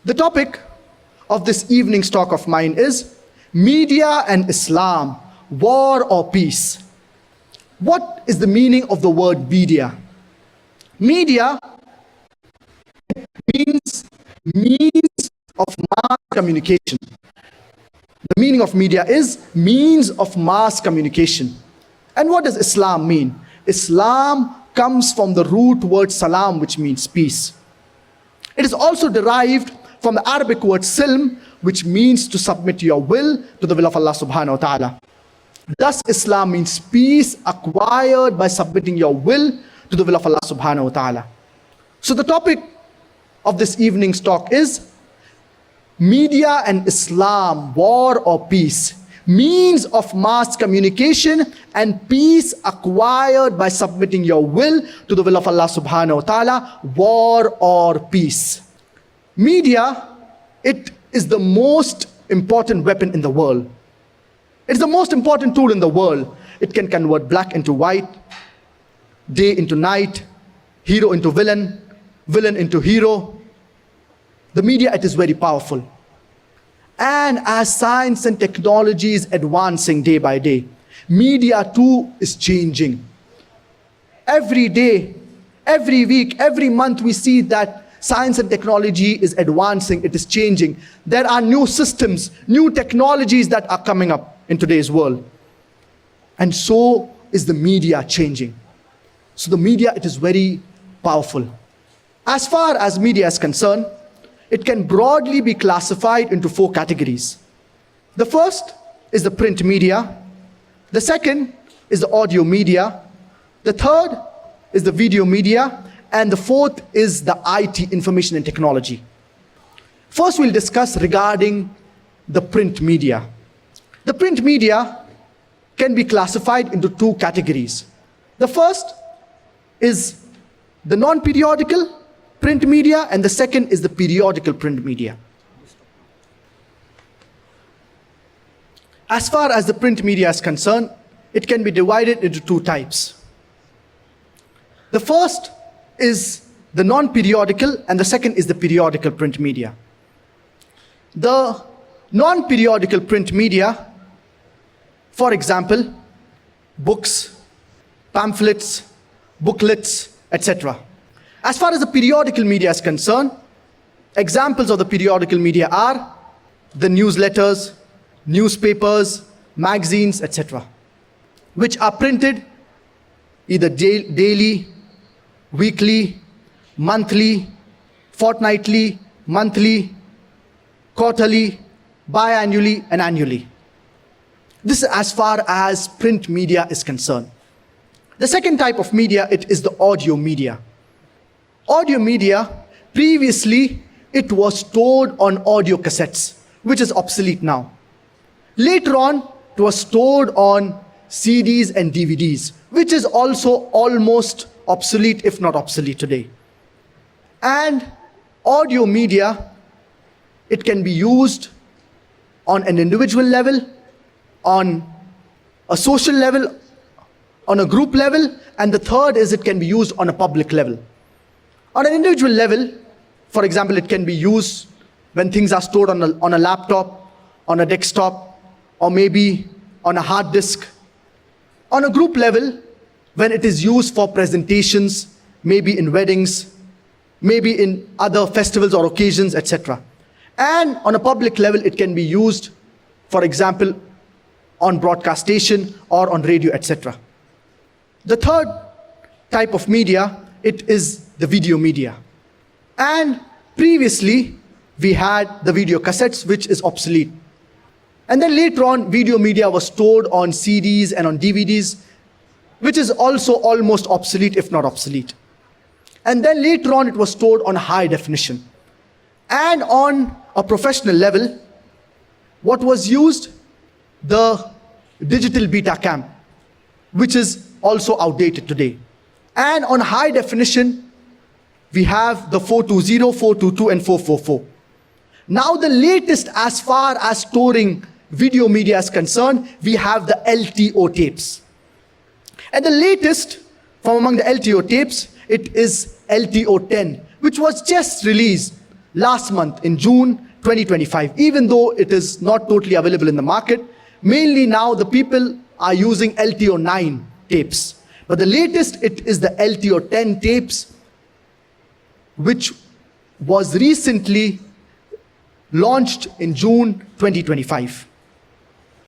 The topic of this evening's talk of mine is media and Islam, war or peace. What is the meaning of the word media? Media means means of mass communication. The meaning of media is means of mass communication. And what does Islam mean? Islam comes from the root word salam, which means peace. It is also derived from the Arabic word silm, which means to submit your will to the will of Allah subhanahu wa ta'ala. Thus, Islam means peace acquired by submitting your will to the will of Allah subhanahu wa ta'ala. So the topic of this evening's talk is media and Islam, war or peace. Means of mass communication and peace acquired by submitting your will to the will of Allah subhanahu wa ta'ala, war or peace. Media, it is the most important weapon in the world. It's the most important tool in the world. It can convert black into white, day into night, hero into villain, villain into hero. The media, it is very powerful. And as science and technology is advancing day by day, media too is changing. Every day, every week, every month we see that science and technology is advancing, it is changing. There are new systems, new technologies that are coming up in today's world. And so is the media changing. So the media, it is very powerful. As far as media is concerned, it can broadly be classified into 4 categories. The first is the print media. The second is the audio media. The third is the video media. And the fourth is the IT, information and technology. First, we'll discuss regarding the print media. The print media can be classified into 2 categories. The first is the non-periodical print media, and the second is the periodical print media. As far as the print media is concerned, it can be divided into 2 types. The first is the non-periodical, and the second is the periodical print media. The non-periodical print media, for example, books, pamphlets, booklets, etc. As far as the periodical media is concerned, examples of the periodical media are the newsletters, newspapers, magazines, etc., which are printed either daily, weekly, monthly, fortnightly, monthly, quarterly, biannually, and annually. This is as far as print media is concerned. The second type of media, it is the audio media. Audio media, previously, it was stored on audio cassettes, which is obsolete now. Later on, it was stored on CDs and DVDs, which is also almost obsolete, if not obsolete today. And audio media, it can be used on an individual level, on a social level, on a group level, and the third is it can be used on a public level. On an individual level, for example, it can be used when things are stored on a laptop, on a desktop, or maybe on a hard disk. On a group level, when it is used for presentations, maybe in weddings, maybe in other festivals or occasions, etc. And on a public level, it can be used, for example, on broadcast station or on radio, etc. The third type of media, it is the video media. And previously, we had the video cassettes, which is obsolete. And then later on, video media was stored on CDs and on DVDs, which is also almost obsolete, if not obsolete. And then later on, it was stored on high definition. And on a professional level, what was used? The digital beta cam, which is also outdated today. And on high definition, we have the 420, 422, and 444. Now the latest as far as storing video media is concerned, we have the LTO tapes. And the latest from among the LTO tapes, it is LTO 10, which was just released last month in June 2025, even though it is not totally available in the market. Mainly now the people are using LTO9 tapes. But the latest, it is the LTO10 tapes, which was recently launched in June 2025.